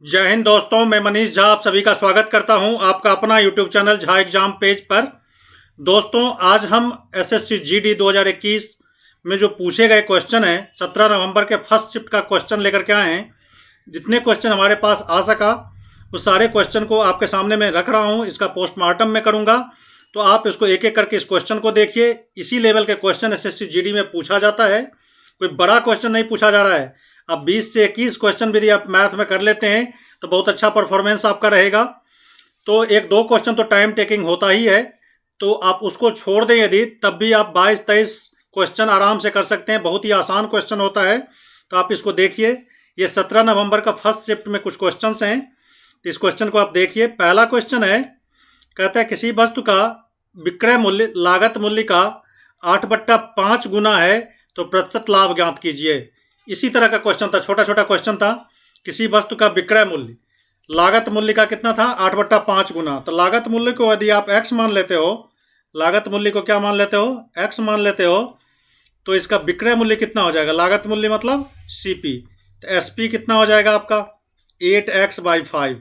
जय हिंद दोस्तों, मैं मनीष झा आप सभी का स्वागत करता हूं आपका अपना YouTube channel Jha exam page पर। दोस्तों, आज हम एसएससी जीडी 2021 में जो पूछे गए क्वेश्चन हैं 17 नवंबर के फर्स्ट शिफ्ट का क्वेश्चन लेकर के आए हैं। जितने क्वेश्चन हमारे पास आ सका उस सारे क्वेश्चन को आपके सामने मैं रख रहा हूं। इसका पोस्टमार्टम में करूंगा, तो आप इसको एक एक करके इस क्वेश्चन को देखिए। इसी लेवल के क्वेश्चन एसएससी जीडी में पूछा जाता है, कोई बड़ा क्वेश्चन नहीं पूछा जा रहा है। अब 20 से 21 क्वेश्चन यदि आप मैथ में कर लेते हैं तो बहुत अच्छा परफॉर्मेंस आपका रहेगा। तो एक दो क्वेश्चन तो टाइम टेकिंग होता ही है, तो आप उसको छोड़ दें यदि, तब भी आप 22-23 क्वेश्चन आराम से कर सकते हैं। बहुत ही आसान क्वेश्चन होता है, तो आप इसको देखिए। ये 17 नवंबर का फर्स्ट शिफ्ट में कुछ क्वेश्चन हैं, तो इस क्वेश्चन को आप देखिए। पहला क्वेश्चन है, कहता है किसी वस्तु का विक्रय मूल्य लागत मूल्य का 8/5 गुना है तो प्रतिशत लाभ ज्ञात कीजिए। इसी तरह का क्वेश्चन था, छोटा छोटा क्वेश्चन था। किसी वस्तु का विक्रय मूल्य लागत मूल्य का कितना था, 8/5 गुना। तो लागत मूल्य को यदि आप x मान लेते हो, लागत मूल्य को क्या मान लेते हो, x मान लेते हो, तो इसका विक्रय मूल्य कितना हो जाएगा, लागत मूल्य मतलब CP। तो SP कितना हो जाएगा आपका 8x/5,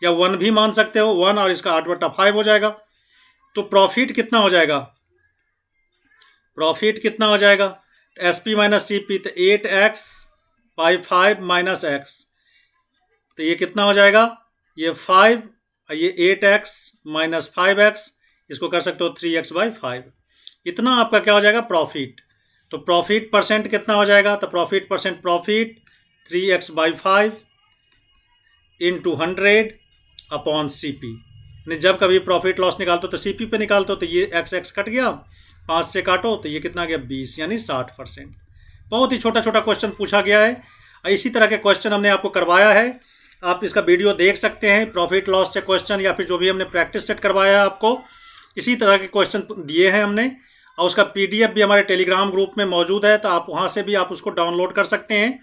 या 1 भी मान सकते हो, 1, और इसका 8/5 हो जाएगा। तो प्रॉफिट कितना हो जाएगा, प्रॉफिट कितना हो जाएगा, SP माइनस CP, तो 8x/5 माइनस x, तो ये कितना हो जाएगा, ये 5, ये 8x माइनस 5x, इसको कर सकते हो 3x/5। इतना आपका क्या हो जाएगा, प्रॉफिट। तो प्रॉफिट परसेंट कितना हो जाएगा, तो profit percent, profit 3x/5 into 100 upon CP। यानी जब कभी प्रॉफिट लॉस निकालते हो तो CP पे निकालते हो, तो ये x कट गया, 5 से काटो तो ये कितना गया, 20, यानी 60%। बहुत ही छोटा छोटा क्वेश्चन पूछा गया है। इसी तरह के क्वेश्चन हमने आपको करवाया है, आप इसका वीडियो देख सकते हैं। प्रॉफिट लॉस से क्वेश्चन, या फिर जो भी हमने प्रैक्टिस सेट करवाया है आपको, इसी तरह के क्वेश्चन दिए हैं हमने। और उसका PDF भी हमारे टेलीग्राम ग्रुप में मौजूद है, तो आप वहाँ से भी आप उसको डाउनलोड कर सकते हैं।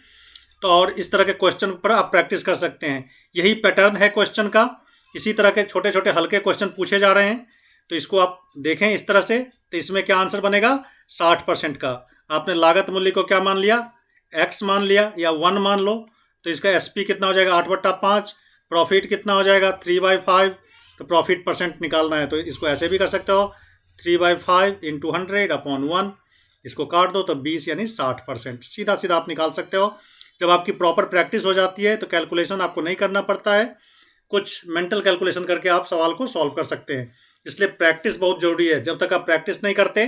तो और इस तरह के क्वेश्चन पर आप प्रैक्टिस कर सकते हैं। यही पैटर्न है क्वेश्चन का, इसी तरह के छोटे छोटे हल्के क्वेश्चन पूछे जा रहे हैं। तो इसको आप देखें इस तरह से, तो इसमें क्या आंसर बनेगा, 60% का। आपने लागत मूल्य को क्या मान लिया, x मान लिया, या 1 मान लो, तो इसका SP कितना हो जाएगा, 8/5। प्रॉफिट कितना हो जाएगा, 3/5। तो प्रॉफिट परसेंट निकालना है, तो इसको ऐसे भी कर सकते हो, 3/5 इंटू 100 अपॉन 1, इसको काट दो तो 20, यानी 60%। सीधा सीधा आप निकाल सकते हो। जब आपकी प्रॉपर प्रैक्टिस हो जाती है तो कैलकुलेशन आपको नहीं करना पड़ता है, कुछ मेंटल कैलकुलेशन करके आप सवाल को सॉल्व कर सकते हैं। इसलिए प्रैक्टिस बहुत ज़रूरी है। जब तक आप प्रैक्टिस नहीं करते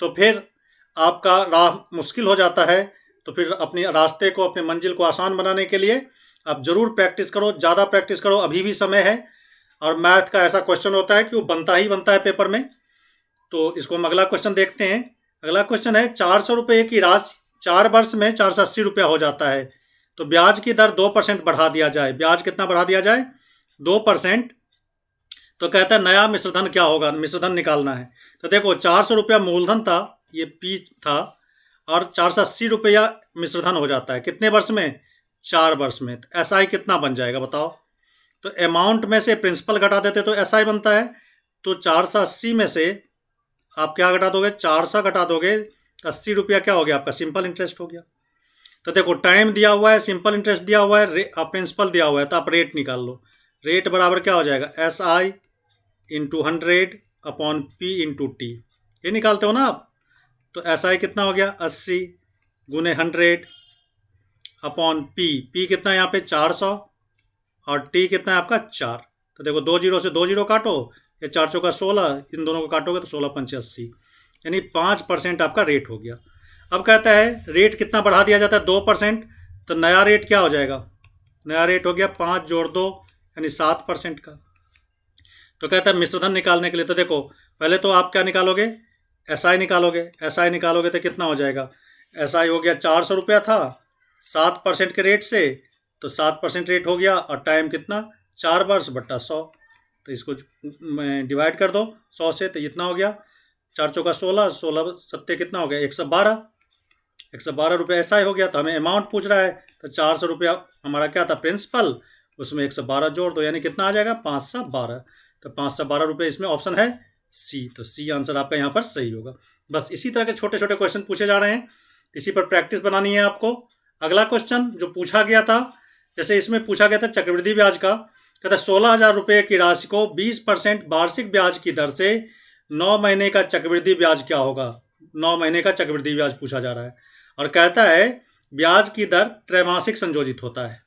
तो फिर आपका राह मुश्किल हो जाता है। तो फिर अपने रास्ते को, अपने मंजिल को आसान बनाने के लिए आप ज़रूर प्रैक्टिस करो, ज़्यादा प्रैक्टिस करो। अभी भी समय है। और मैथ का ऐसा क्वेश्चन होता है कि वो बनता ही बनता है पेपर में। तो इसको हम अगला क्वेश्चन देखते हैं। अगला क्वेश्चन है, 400 रुपये की राशि 4 वर्ष में 480 रुपया हो जाता है, तो ब्याज की दर 2% बढ़ा दिया जाए। ब्याज कितना बढ़ा दिया जाए, 2%। तो कहता है नया मिश्रधन क्या होगा, मिश्रधन निकालना है। तो देखो 400 रुपया मूलधन था, ये P था, और 480 रुपया मिश्रधन हो जाता है कितने वर्ष में, 4 वर्ष में। तो SI कितना बन जाएगा बताओ। तो अमाउंट में से प्रिंसिपल घटा देते तो SI बनता है। तो 480 में से आप क्या घटा दोगे, 400 घटा दोगे, 80 रुपया क्या हो गया आपका, सिंपल इंटरेस्ट हो गया। तो देखो टाइम दिया हुआ है, सिंपल इंटरेस्ट दिया हुआ है, प्रिंसिपल दिया हुआ है, तो आप रेट निकाल लो। रेट बराबर क्या हो जाएगा, SI into 100 upon P into T, ये निकालते हो ना आप। तो SI कितना हो गया, 80 गुने 100 अपॉन P कितना है यहाँ पे 400, और T कितना है आपका 4। तो देखो 2 जीरो से 2 जीरो काटो, ये 4 चौका 16, इन दोनों को काटोगे तो 16×5 80, यानी 5% आपका रेट हो गया। अब कहता है रेट कितना बढ़ा दिया जाता है, 2%। तो नया रेट क्या हो जाएगा, नया रेट हो गया 5 जोड़ 2 यानी 7% का। तो कहता है मिश्रधन निकालने के लिए, तो देखो पहले तो आप क्या निकालोगे, SI निकालोगे। SI निकालोगे तो कितना हो जाएगा, SI हो गया 400 रुपया था, 7% के रेट से, तो 7% रेट हो गया, और टाइम कितना 4 वर्ष बट्टा 100। तो इसको डिवाइड कर दो 100 से, तो इतना हो गया 4 चौका 16, 16 सत्ते कितना हो गया 112 रुपये SI हो गया। तो हमें अमाउंट पूछ रहा है, तो 400 रुपया हमारा क्या था प्रिंसिपल, उसमें 112 जोड़ दो, यानी कितना आ जाएगा 512। तो 512 रुपये इसमें ऑप्शन है C। तो C आंसर आपका यहाँ पर सही होगा। बस इसी तरह के छोटे छोटे क्वेश्चन पूछे जा रहे हैं, इसी पर प्रैक्टिस बनानी है आपको। अगला क्वेश्चन जो पूछा गया था जैसे इसमें पूछा गया था चक्रवृद्धि ब्याज का, कहता 16,000 रुपये की राशि को 20% वार्षिक ब्याज की दर से 9 महीने का चक्रवृद्धि ब्याज क्या होगा। 9 महीने का चक्रवृद्धि ब्याज पूछा जा रहा है और कहता है ब्याज की दर त्रैमासिक संयोजित होता है।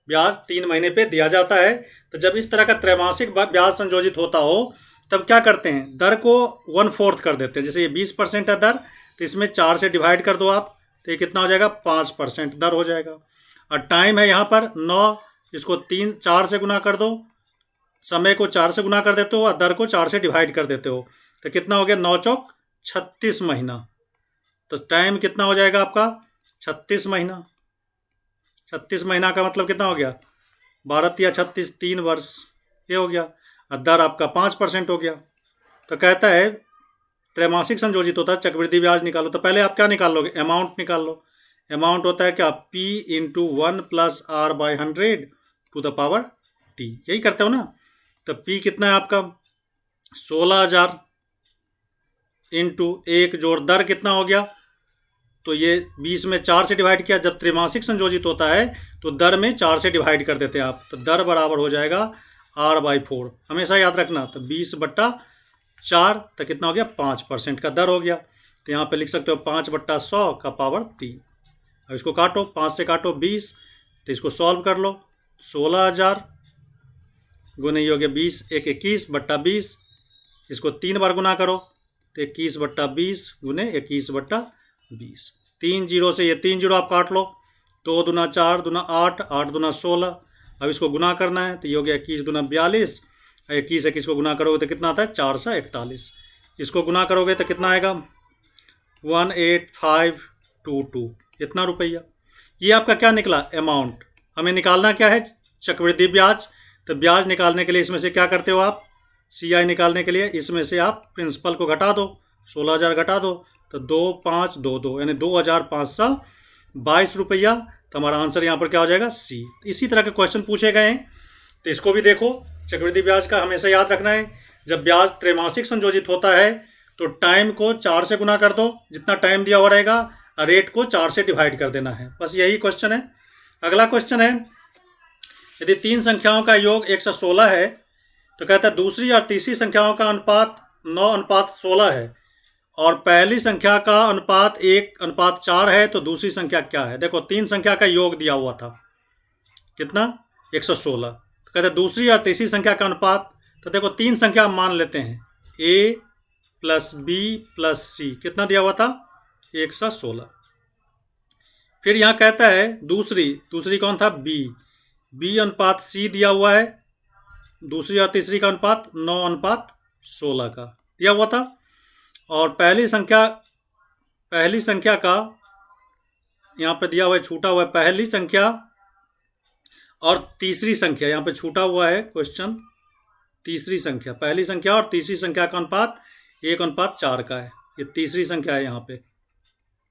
ब्याज 3 महीने पे दिया जाता है, तो जब इस तरह का त्रैमासिक ब्याज संयोजित होता हो तब क्या करते हैं, दर को 1/4 कर देते हैं। जैसे ये 20% है दर, तो इसमें 4 से डिवाइड कर दो आप, तो ये कितना हो जाएगा, 5% दर हो जाएगा। और टाइम है यहाँ पर 9, इसको 4 से गुना कर दो, समय को 4 से गुना कर देते हो और दर को 4 से डिवाइड कर देते हो, तो कितना हो गया, 9 चौक 36 महीना। तो टाइम कितना हो जाएगा आपका, 36 महीना। 36 महीना का मतलब कितना हो गया, 12 या 36, 3 वर्ष ये हो गया। और दर आपका 5% हो गया। तो कहता है त्रैमासिक संयोजित होता है, चक्रवृद्धि ब्याज निकालो। तो पहले आप क्या निकाल लोगे, अमाउंट निकाल लो। अमाउंट होता है क्या, P × 1 + R/100 to the power T, यही करते हो ना। तो P कितना है आपका, 16,000 इंटू 1 जोड़ दर कितना हो गया, तो ये 20 में 4 से डिवाइड किया। जब त्रैमासिक संयोजित होता है तो दर में 4 से डिवाइड कर देते हैं आप, तो दर बराबर हो जाएगा R/4, हमेशा याद रखना। तो 20/4, तो कितना हो गया, 5% का दर हो गया। तो यहाँ पे लिख सकते हो 5/100 का पावर 3। अब इसको काटो, 5 से काटो 20, तो इसको सॉल्व कर लो। 16,000 गुने ये हो गया 20, 21/20, इसको 3 बार गुना करो, तो 21/20 गुने 21/20। 3 जीरो से ये 3 जीरो आप काट लो, 2 दूना 4 दूना 8, 8 दूना 16। अब इसको गुना करना है, तो ये हो गया 21 दूना 42, 21 को गुना करोगे तो कितना आता है, 4 × 41। इसको गुना करोगे तो कितना आएगा, 18522, इतना रुपया। ये आपका क्या निकला, अमाउंट। हमें निकालना क्या है, चक्रवृद्धि ब्याज। तो ब्याज निकालने के लिए इसमें से क्या करते हो आप, CI निकालने के लिए इसमें से आप प्रिंसिपल को घटा दो, 16,000 घटा दो, तो 2522 यानी 2,522 रुपया। तो हमारा आंसर यहाँ पर क्या हो जाएगा, C। इसी तरह के क्वेश्चन पूछे गए हैं, तो इसको भी देखो। चक्रवृद्धि ब्याज का हमेशा याद रखना है, जब ब्याज त्रैमासिक संयोजित होता है तो टाइम को 4 से गुना कर दो, जितना टाइम दिया हुआ रहेगा, और रेट को 4 से डिवाइड कर देना है, बस यही क्वेश्चन है। अगला क्वेश्चन है, यदि 3 संख्याओं का योग 116 है तो कहता है दूसरी और तीसरी संख्याओं का अनुपात 9:16 है और पहली संख्या का अनुपात 1:4 है, तो दूसरी संख्या क्या है। देखो 3 संख्या का योग दिया हुआ था, कितना, 116। तो कहते हैं दूसरी और तीसरी संख्या का अनुपात, तो देखो 3 संख्या हम मान लेते हैं, A + B + C, कितना दिया हुआ था, 116। फिर यहाँ कहता है दूसरी कौन था, B/C दिया हुआ है। दूसरी और तीसरी का अनुपात 9:16 का दिया हुआ था। और पहली संख्या का यहाँ पे दिया हुआ है, छूटा हुआ है, पहली संख्या और तीसरी संख्या यहाँ पे छूटा हुआ है क्वेश्चन। तीसरी संख्या, पहली संख्या और तीसरी संख्या का अनुपात 1:4 का है, ये तीसरी संख्या है यहाँ पे,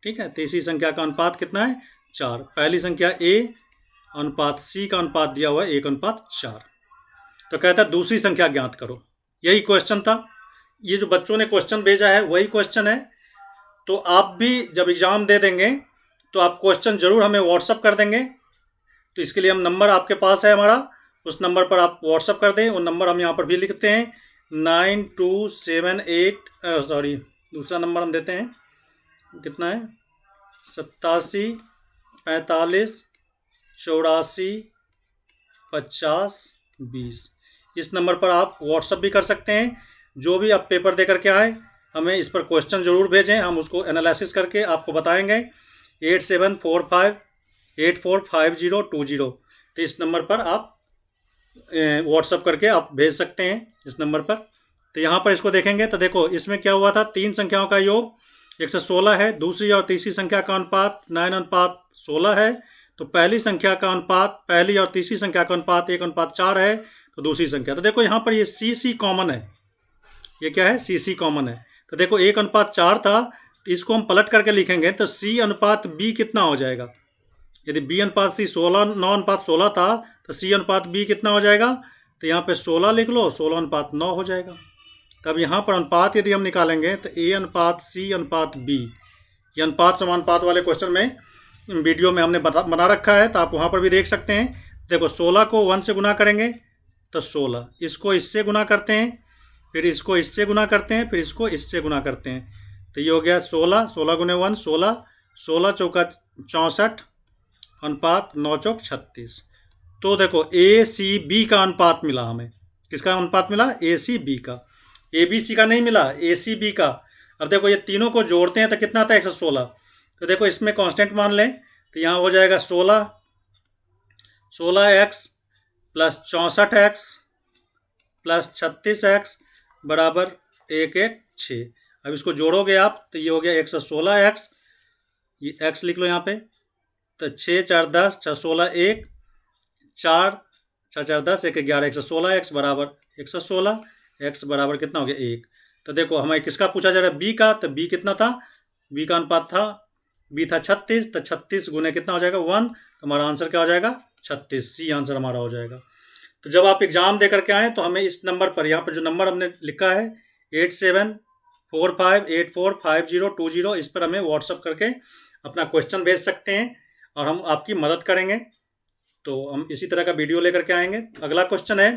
ठीक है। तीसरी संख्या का अनुपात कितना है, 4। पहली संख्या A/C का अनुपात दिया हुआ है 1:4। तो कहता है दूसरी संख्या ज्ञात करो, यही क्वेश्चन था। ये जो बच्चों ने क्वेश्चन भेजा है वही क्वेश्चन है। तो आप भी जब एग्ज़ाम दे देंगे तो आप क्वेश्चन ज़रूर हमें व्हाट्सअप कर देंगे। तो इसके लिए हम नंबर आपके पास है हमारा, उस नंबर पर आप व्हाट्सअप कर दें। वो नंबर हम यहाँ पर भी लिखते हैं, 9278 दूसरा नंबर हम देते हैं, कितना है, 87 45 84 50 20। इस नंबर पर आप व्हाट्सअप भी कर सकते हैं। जो भी आप पेपर दे करके आए, हमें इस पर क्वेश्चन ज़रूर भेजें, हम उसको एनालिसिस करके आपको बताएंगे। 8745845020, तो इस नंबर पर आप व्हाट्सअप करके आप भेज सकते हैं इस नंबर पर। तो यहाँ पर इसको देखेंगे तो देखो इसमें क्या हुआ था, 3 संख्याओं का योग 116 है, दूसरी और तीसरी संख्या का अनुपात 9:16 है। तो पहली संख्या का अनुपात, पहली और तीसरी संख्या का अनुपात 1:4 है, तो दूसरी संख्या, तो देखो यहाँ पर ये C कॉमन है, ये क्या है, C कॉमन है। तो देखो 1:4 था, तो इसको हम पलट करके लिखेंगे तो C/B कितना हो जाएगा। यदि B/C 9:16 था तो C/B कितना हो जाएगा, तो यहाँ पे 16 लिख लो, 16:9 हो जाएगा। तब यहाँ पर अनुपात यदि हम निकालेंगे तो A/C/B, ये अनुपात समानुपात वाले क्वेश्चन में वीडियो में हमने बना रखा है, तो आप वहाँ पर भी देख सकते हैं। देखो 16 को 1 से गुना करेंगे तो 16, इसको इससे गुना करते हैं, फिर इसको इससे गुना करते हैं, फिर इसको इससे गुना करते हैं, तो ये हो गया 16, 16 गुने 1 16, 16 चौका 64 अनुपात 9 चौक 36। तो देखो ACB का अनुपात मिला हमें। किसका अनुपात मिला? ACB का। ABC का नहीं मिला, ACB का। अब देखो ये तीनों को जोड़ते हैं तो कितना आता है? 116। तो देखो इसमें कांस्टेंट मान लें तो यहाँ हो जाएगा 16x plus 64x plus 36x बराबर 116। अब इसको जोड़ोगे आप तो ये हो गया 116x, ये x लिख लो यहाँ पे, तो 6 4 10, 6 16 1, 4 6 4 10, 1 11, 116x बराबर 116, x बराबर कितना हो गया? 1। तो देखो हमें किसका पूछा जा रहा है? b का। तो b कितना था? b का अनुपात था, b था 36, तो 36 गुने कितना हो जाएगा? 1। तो हमारा आंसर क्या हो जाएगा? 36। सी आंसर हमारा हो जाएगा। तो जब आप एग्जाम दे करके आएँ तो हमें इस नंबर पर, यहाँ पर जो नंबर हमने लिखा है 8745845020, इस पर हमें व्हाट्सअप करके अपना क्वेश्चन भेज सकते हैं और हम आपकी मदद करेंगे। तो हम इसी तरह का वीडियो लेकर के आएंगे। अगला क्वेश्चन है,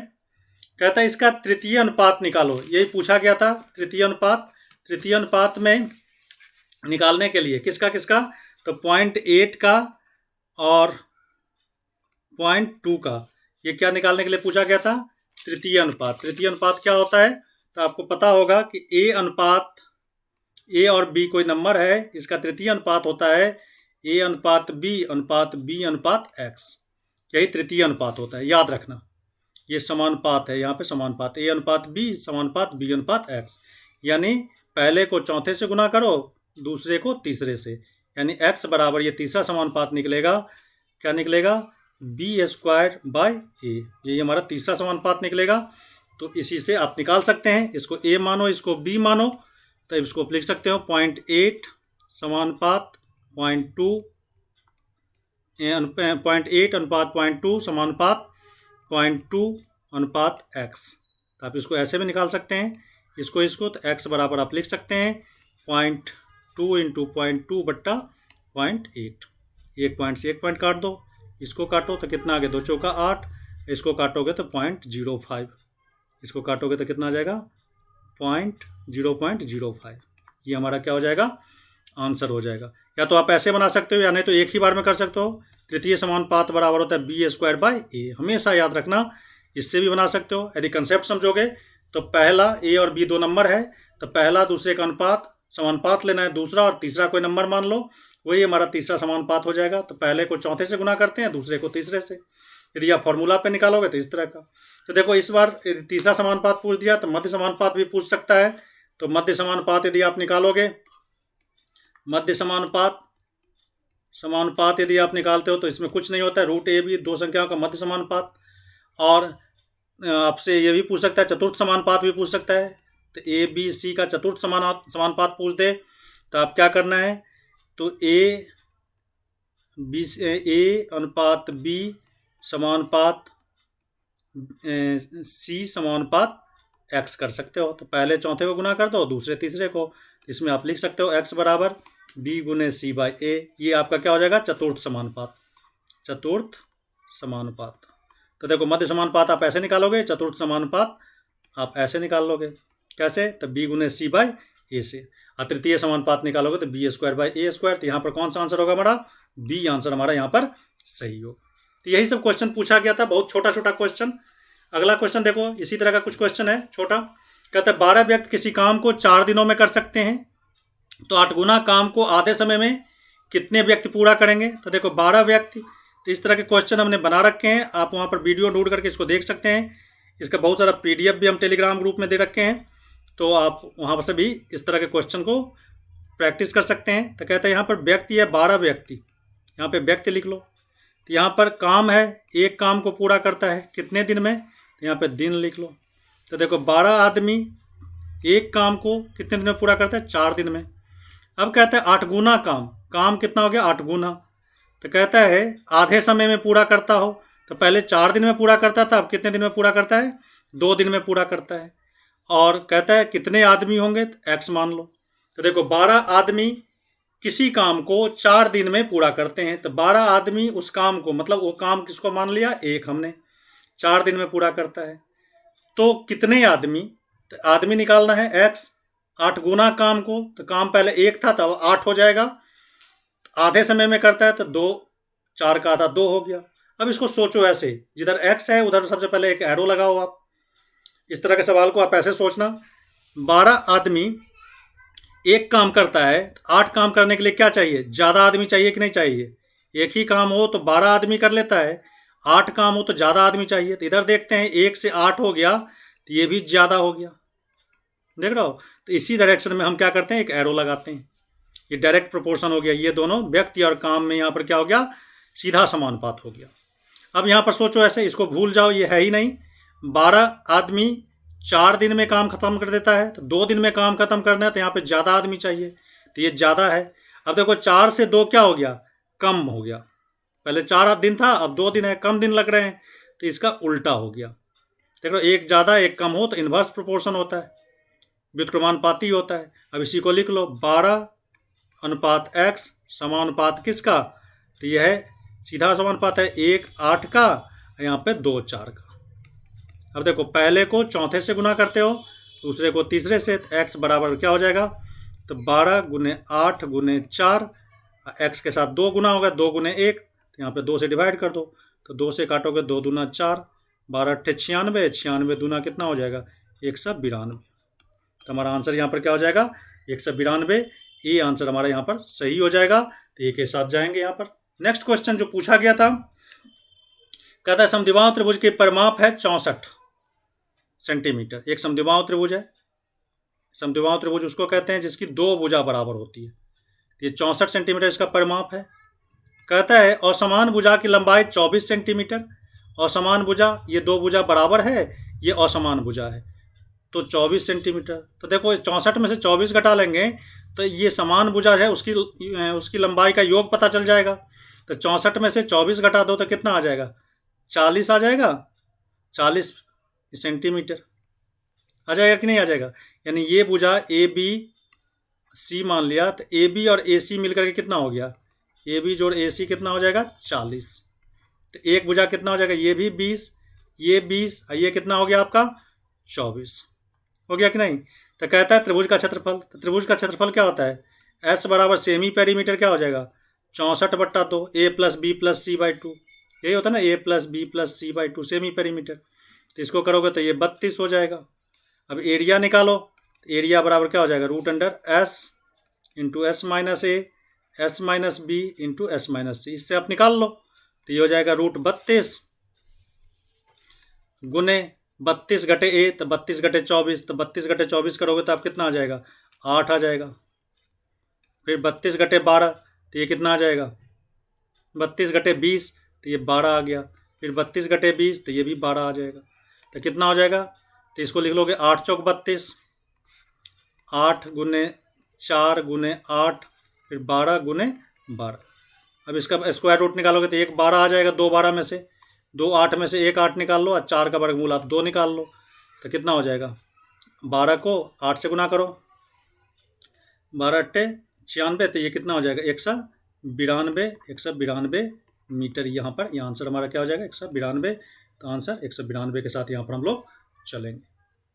कहता है इसका तृतीय अनुपात निकालो। यही पूछा गया था, तृतीय अनुपात। तृतीय अनुपात में निकालने के लिए किसका किसका? तो 0.8 का और 0.2 का, ये क्या निकालने के लिए पूछा गया था? तृतीय अनुपात। तृतीय अनुपात क्या होता है? तो आपको पता होगा कि A अनुपात, A और B कोई नंबर है, इसका तृतीय अनुपात होता है A अनुपात B अनुपात B अनुपात X। यही तृतीय अनुपात होता है, याद रखना। ये समानुपात है, यहाँ पे समानुपात, A अनुपात B समानुपात B अनुपात X। यानी पहले को चौथे से गुना करो, दूसरे को तीसरे से, यानी X बराबर ये तीसरा समानुपात निकलेगा। क्या निकलेगा? B²/A। ये हमारा तीसरा समानुपात निकलेगा। तो इसी से आप निकाल सकते हैं। इसको A मानो, इसको B मानो, तो इसको लिख सकते हो 0.8 समानुपात 0.2, 0.8 अनुपात 0.2 समानुपात 0.2 अनुपात X। तो आप इसको ऐसे भी निकाल सकते हैं, इसको तो X बराबर आप लिख सकते हैं 0.2 इंटू 0.2 बट्टा 0.8। एक पॉइंट से एक पॉइंट काट दो, इसको काटो तो कितना आ गया? 2 चौका 8, इसको काटोगे तो 0.05, इसको काटोगे तो कितना आ जाएगा? 0.05। ये हमारा क्या हो जाएगा? आंसर हो जाएगा। या तो आप ऐसे बना सकते हो या नहीं तो एक ही बार में कर सकते हो। तृतीय समानुपात बराबर होता है B²/A। हमेशा याद रखना, इससे भी बना सकते हो। यदि कंसेप्ट समझोगे तो पहला A और B 2 नंबर है, तो पहला दूसरे का अनुपात समानुपात लेना है, दूसरा और तीसरा कोई नंबर मान लो, वही हमारा तीसरा समानुपात हो जाएगा। तो पहले को चौथे से गुना करते हैं, दूसरे को तीसरे से। यदि आप फॉर्मूला पे निकालोगे तो इस तरह का। तो देखो इस बार यदि तीसरा समानुपात पूछ दिया तो मध्य समानुपात भी पूछ सकता है। तो मध्य समानुपात यदि आप निकालोगे, मध्य समानुपात यदि आप निकालते हो तो इसमें कुछ नहीं होता है, √AB 2 संख्याओं का मध्य समानुपात। और आपसे ये भी पूछ सकता है, चतुर्थ समानुपात भी पूछ सकता है। तो ABC का चतुर्थ समानुपात पूछ दे तो आप क्या करना है? तो A अनुपात B समानुपात C समानुपात X कर सकते हो। तो पहले चौथे को गुना कर दो, दूसरे तीसरे को। इसमें आप लिख सकते हो X बराबर B गुने C/A। ये आपका क्या हो जाएगा? चतुर्थ समानुपात। चतुर्थ समानुपात। तो देखो मध्य समानुपात आप ऐसे निकालोगे, चतुर्थ समानुपात आप ऐसे निकाल लोगे। कैसे? तो B गुने C/A से। और तृतीय समानुपात निकालोगे तो B²/A²। तो यहाँ पर कौन सा आंसर होगा हमारा? B आंसर हमारा यहाँ पर सही हो। तो यही सब क्वेश्चन पूछा गया था, बहुत छोटा छोटा क्वेश्चन। अगला क्वेश्चन देखो, इसी तरह का कुछ क्वेश्चन है छोटा। कहता है 12 व्यक्ति किसी काम को 4 दिनों में कर सकते हैं, तो 8 गुना काम को आधे समय में कितने व्यक्ति पूरा करेंगे? तो देखो 12 व्यक्ति, तो इस तरह के क्वेश्चन हमने बना रखे हैं। आप वहाँ पर वीडियो ढूंढ करके इसको देख सकते हैं। इसका बहुत सारा PDF भी हम टेलीग्राम ग्रुप में दे रखे हैं, तो आप वहाँ से भी इस तरह के क्वेश्चन को प्रैक्टिस कर सकते हैं। तो कहते हैं यहाँ पर व्यक्ति है 12 व्यक्ति, यहाँ पे व्यक्ति लिख लो। तो यहाँ पर काम है, एक काम को पूरा करता है कितने दिन में? तो यहाँ पे दिन लिख लो। तो देखो 12 आदमी एक काम को कितने दिन में पूरा करता है? 4 दिन में। अब कहता है 8 गुना काम कितना हो गया? 8 गुना। तो कहता है आधे समय में पूरा करता हो, तो पहले 4 दिन में पूरा करता था, अब कितने दिन में पूरा करता है? 2 दिन में पूरा करता है। और कहता है कितने आदमी होंगे? तो X मान लो। तो देखो 12 आदमी किसी काम को 4 दिन में पूरा करते हैं, तो 12 आदमी उस काम को, मतलब वो काम किसको मान लिया, एक, हमने 4 दिन में पूरा करता है, तो कितने आदमी, तो आदमी निकालना है x, 8 गुना काम को, तो काम पहले 1 था तब 8 हो जाएगा, आधे समय में करता है तो 2, 4 का आधा 2 हो गया। अब इसको सोचो ऐसे, जिधर x है उधर सबसे पहले एक एरो लगाओ आप। इस तरह के सवाल को आप ऐसे सोचना, 12 आदमी एक काम करता है, 8 काम करने के लिए क्या चाहिए, ज़्यादा आदमी चाहिए कि नहीं चाहिए। एक ही काम हो तो 12 आदमी कर लेता है, 8 काम हो तो ज़्यादा आदमी चाहिए। तो इधर देखते हैं 1 से 8 हो गया तो ये भी ज़्यादा हो गया, देख रहे हो। तो इसी डायरेक्शन में हम क्या करते हैं, एक एरो लगाते हैं, ये डायरेक्ट प्रोपोर्शन हो गया। ये दोनों व्यक्ति और काम में यहाँ पर क्या हो गया, सीधा समानुपात हो गया। अब यहाँ पर सोचो ऐसे, इसको भूल जाओ, ये है ही नहीं। 12 आदमी 4 दिन में काम खत्म कर देता है, तो 2 दिन में काम खत्म करना है, तो यहाँ पे ज़्यादा आदमी चाहिए, तो ये ज़्यादा है। अब देखो 4 से 2 क्या हो गया, कम हो गया। पहले 4 दिन था, अब 2 दिन है, कम दिन लग रहे हैं, तो इसका उल्टा हो गया। देखो एक ज़्यादा एक कम हो तो इन्वर्स प्रोपोर्शन होता है, व्युत्क्रमानुपाती होता है। अब इसी को लिख लो, 12 अनुपात x समानुपात किसका, तो यह है सीधा समानुपात है 1 8 का, यहाँ पे 2 4 का। अब देखो पहले को चौथे से गुना करते हो, दूसरे को तीसरे से, तो x बराबर क्या हो जाएगा, तो 12 गुने 8 गुने 4, x के साथ 2 गुना होगा, 2 गुने 1, तो यहाँ पे 2 से डिवाइड कर दो, तो 2 से काटोगे 2 दूना 4, 12 अट्ठे 96, 96 दूना कितना हो जाएगा, 192। तो हमारा आंसर यहाँ पर क्या हो जाएगा, 192। ये आंसर हमारा यहाँ पर सही हो जाएगा। तो एक के साथ जाएंगे यहाँ पर। नेक्स्ट क्वेश्चन जो पूछा गया था, कहता है समद्विबाहु त्रिभुज के परिमाप है 64 सेंटीमीटर। एक समद्विबाहु त्रिभुज है, समद्विबाहु त्रिभुज उसको कहते हैं जिसकी 2 भुजा बराबर होती है। ये 64 सेंटीमीटर इसका परिमाप है। कहता है असमान भुजा की लंबाई 24 सेंटीमीटर। असमान भुजा, ये 2 भुजा बराबर है, ये असमान भुजा है, तो 24 सेंटीमीटर। तो देखो 64 में से 24 घटा लेंगे तो ये समान भुजा है, उसकी लंबाई का योग पता चल जाएगा। तो 64 में से 24 घटा दो तो कितना आ जाएगा, 40 आ जाएगा, 40 सेंटीमीटर आ जाएगा कि नहीं आ जाएगा। यानी ये भुजा ए बी सी मान लिया, तो ए बी और ए सी मिलकर के कितना हो गया, ए बी जोड़ ए सी कितना हो जाएगा, 40। तो एक भुजा कितना हो जाएगा, ये भी 20, ये 20, ये कितना हो गया आपका 24 हो गया कि नहीं। तो कहता है त्रिभुज का क्षेत्रफल, तो त्रिभुज का क्षेत्रफल क्या होता है, एस बराबर सेमी पेरीमीटर क्या हो जाएगा, 64/2 a plus b plus c by 2, यही होता है ना, a plus b plus c by 2 semi perimeter. तो इसको करोगे तो ये 32 हो जाएगा। अब एरिया निकालो, एरिया बराबर क्या हो जाएगा, √s into s minus a s minus b into s minus c. इससे आप निकाल लो, तो ये हो जाएगा √32 गुने 32 घटे ए, तो 32 घटे 24, तो 32 घटे 24 करोगे तो आप कितना आ जाएगा, 8 आ जाएगा। फिर 32 घटे 12, तो ये कितना आ जाएगा, 32 घटे 20, तो ये 12 आ गया। फिर 32 घटे 20, तो ये भी 12 आ जाएगा। तो कितना हो जाएगा, तो इसको लिख लोगे 8 चौक 32, 8 गुने 4 गुने 8, फिर 12 गुने 12। अब इसका स्क्वायर रूट निकालोगे तो एक 12 आ जाएगा, 2 12 में से, 2 8 में से एक 8 निकाल लो और 4 का वर्गमूल आप 2 निकाल लो, तो कितना हो जाएगा, 12 को 8 से गुना करो, 12 अट्ठे 96, तो ये कितना हो जाएगा, 192 मीटर। यहाँ पर यह आंसर हमारा क्या हो जाएगा, 192। तो आंसर 192 के साथ यहाँ पर हम लोग चलेंगे।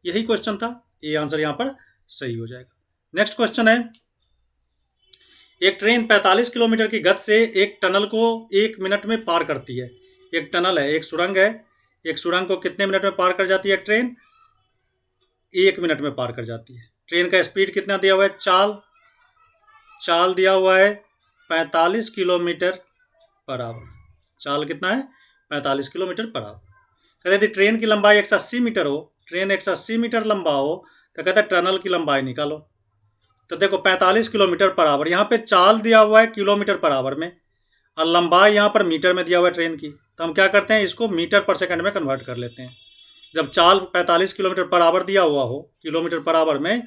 यही क्वेश्चन था, ये आंसर यहाँ पर सही हो जाएगा। नेक्स्ट क्वेश्चन है, एक ट्रेन 45 किलोमीटर की गति से एक टनल को 1 मिनट में पार करती है। एक टनल है, एक सुरंग है, एक सुरंग को कितने मिनट में पार कर जाती है ट्रेन, 1 मिनट में पार कर जाती है। ट्रेन का स्पीड कितना दिया हुआ है, चाल दिया हुआ है 45 किलोमीटर पर आवर। चाल कितना है, 45 किलोमीटर पर आवर। कहते यदि ट्रेन की लंबाई 180 मीटर हो, ट्रेन 180 मीटर लंबा हो, तो कहते हैं टनल की लंबाई निकालो। तो देखो 45 किलोमीटर पर आवर, यहाँ पे चाल दिया हुआ है किलोमीटर पर आवर में और लंबाई यहाँ पर मीटर में दिया हुआ है ट्रेन की। तो हम क्या करते हैं, इसको मीटर पर सेकंड में कन्वर्ट कर लेते हैं। जब चाल 45 किलोमीटर पर आवर दिया हुआ हो किलोमीटर पर आवर में,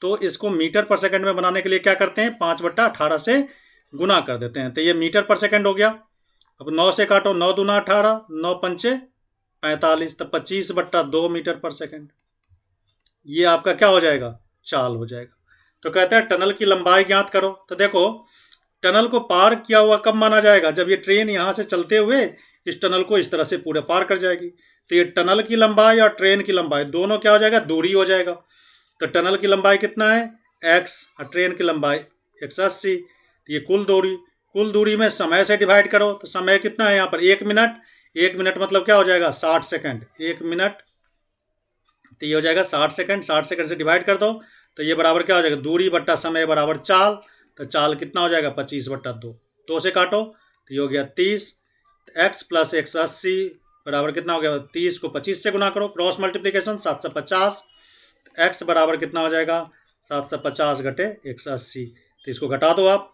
तो इसको मीटर पर सेकंड में बनाने के लिए क्या करते हैं, 5/18 से गुना कर देते हैं, तो ये मीटर पर सेकंड हो गया। अब 9 से काटो, 9 दूना 18, 9 पंचे 45, तो 25/2 मीटर पर सेकंड। ये आपका क्या हो जाएगा, चाल हो जाएगा। तो कहते हैं टनल की लंबाई ज्ञात करो। तो देखो टनल को पार किया हुआ कब माना जाएगा? जब ये ट्रेन यहाँ से चलते हुए इस टनल को इस तरह से पूरे पार कर जाएगी। तो ये टनल की लंबाई और ट्रेन की लंबाई दोनों क्या हो जाएगा? दूरी हो जाएगा। तो टनल की लंबाई कितना है? x, और ट्रेन की लंबाई 180। तो ये कुल दूरी में समय से डिवाइड करो। तो समय कितना है यहाँ पर? 1 मिनट। 1 मिनट मतलब क्या हो जाएगा? 60 सेकंड। 1 मिनट तो ये हो जाएगा 60 सेकंड। 60 सेकंड से डिवाइड कर दो तो ये बराबर क्या हो जाएगा? दूरी बट्टा समय बराबर चाल। तो चाल कितना हो जाएगा? 25/2। 2 से काटो तो ये हो गया 30। x प्लस 180 बराबर कितना हो गया? 30 को 25 से गुना करो, क्रॉस मल्टीप्लीकेशन 750। x बराबर कितना हो जाएगा? 750 घटे 180। तो इसको घटा दो आप,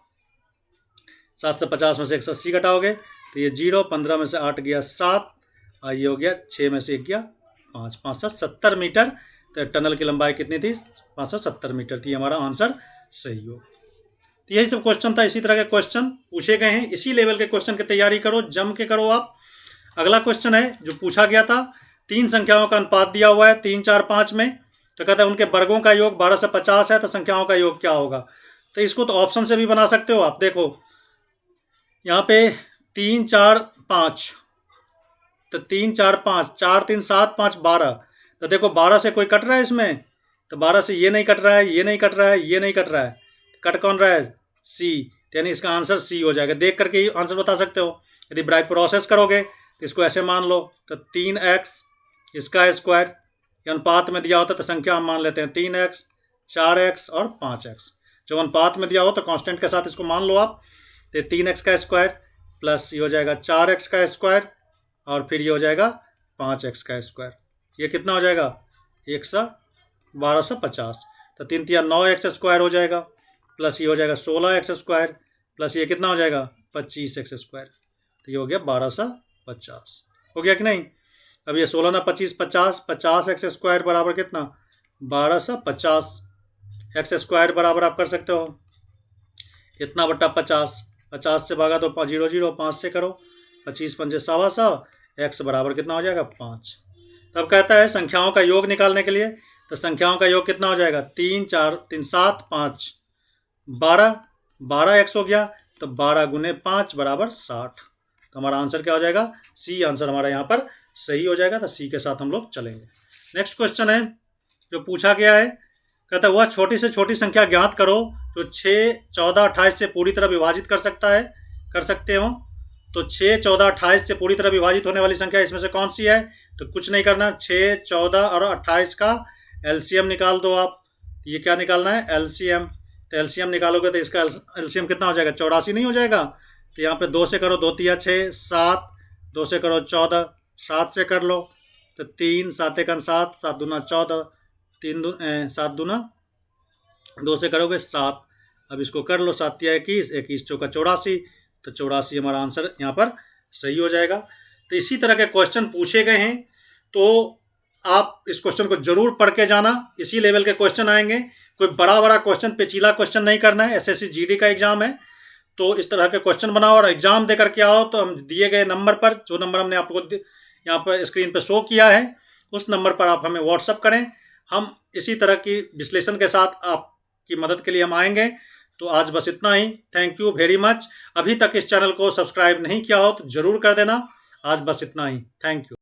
750 में से 180 घटाओगे तो ये 0, 15 में से 8 गया 7, और ये हो गया 6 में से 1 गया 5, 570 मीटर। तो टनल की लंबाई कितनी थी? 570 मीटर थी। हमारा आंसर सही हो। तो यही सब क्वेश्चन था। इसी तरह के क्वेश्चन पूछे गए हैं। इसी लेवल के क्वेश्चन की तैयारी करो, जम के करो आप। अगला क्वेश्चन है जो पूछा गया था, 3 संख्याओं का अनुपात दिया हुआ है 3, 4, 5 में। तो कहता है उनके वर्गों का योग 12 से 50 है, तो संख्याओं का योग क्या होगा? तो इसको तो ऑप्शन से भी बना सकते हो आप। देखो यहाँ पे 3, 4, 5, तो 3, 4, 5, 4, 3, 7, 5, 12। तो देखो 12 से कोई कट रहा है इसमें? तो 12 से ये नहीं कट रहा है, ये नहीं कट रहा है, ये नहीं कट रहा है। कट कौन रहा है? सी। यानी इसका आंसर सी हो जाएगा। देख करके ही आंसर बता सकते हो। यदि बाय प्रोसेस करोगे तो इसको ऐसे मान लो, तो 3x इसका स्क्वायर, अनुपात में दिया होता तो संख्या हम मान लेते हैं 3x, 4x और 5x। जब अनुपात में दिया हो तो कांस्टेंट के साथ इसको मान लो आप। तो 3x का स्क्वायर प्लस ये हो जाएगा 4x का स्क्वायर, और फिर ये हो जाएगा 5x का स्क्वायर। ये कितना हो जाएगा? 1250। तो 3 तिया 9x स्क्वायर हो जाएगा, प्लस ये हो जाएगा 16x स्क्वायर, प्लस ये कितना हो जाएगा? 25x square. तो ये हो गया 1250। हो गया कि नहीं? अब ये 16 ना 25, 50, 50x स्क्वायर बराबर कितना? 1250। x स्क्वायर बराबर आप कर सकते हो इतना बट्टा 50। 50 से भागा तो 0, 0, 5 से करो, 25 पंजे 125, x बराबर कितना हो जाएगा? 5। तब कहता है संख्याओं का योग निकालने के लिए, तो संख्याओं का योग कितना हो जाएगा? 3, 4, 3, 7, 5, 12, 12x हो गया। तो 12 गुने 5 बराबर 60। तो हमारा आंसर क्या हो जाएगा? सी आंसर हमारा यहाँ पर सही हो जाएगा। तो सी के साथ हम लोग चलेंगे। नेक्स्ट क्वेश्चन है जो पूछा गया है, कहता है वह छोटी से छोटी संख्या ज्ञात करो जो 6, 14, 28 से पूरी तरह विभाजित कर सकते हो। तो 6, 14, 28 से पूरी तरह विभाजित होने वाली संख्या इसमें से कौन सी है? तो कुछ नहीं करना, 6, 14 और 28 का एलसीएम निकाल दो आप। ये क्या निकालना है? एलसीएम। तो एलसीएम निकालोगे तो इसका एलसीएम कितना हो जाएगा? 84 नहीं हो जाएगा? तो यहाँ पे 2 से करो, 2 तिया 6, 7, 2 से करो 14, 7 से कर लो तो 3, 7 एकन 7, 7 दूना 14, 7 दूना 2 से करोगे 7। अब इसको कर लो, 7 तिया 21, 21 चौका 84। तो 84 हमारा आंसर यहाँ पर सही हो जाएगा। तो इसी तरह के क्वेश्चन पूछे गए हैं, तो आप इस क्वेश्चन को जरूर पढ़ के जाना। इसी लेवल के क्वेश्चन आएंगे। कोई बड़ा क्वेश्चन, पेचीला क्वेश्चन नहीं करना है। एसएससी जीडी का एग्जाम है, तो इस तरह के क्वेश्चन बनाओ और एग्जाम दे करके आओ। तो हम दिए गए नंबर पर, जो नंबर हमने आपको यहाँ पर स्क्रीन पर शो किया है, उस नंबर पर आप हमें व्हाट्सअप करें। हम इसी तरह की विश्लेषण के साथ आपकी मदद के लिए हम आएंगे। तो आज बस इतना ही। Thank you very much. अभी तक इस चैनल को सब्सक्राइब नहीं किया हो तो जरूर कर देना। आज बस इतना ही। Thank you.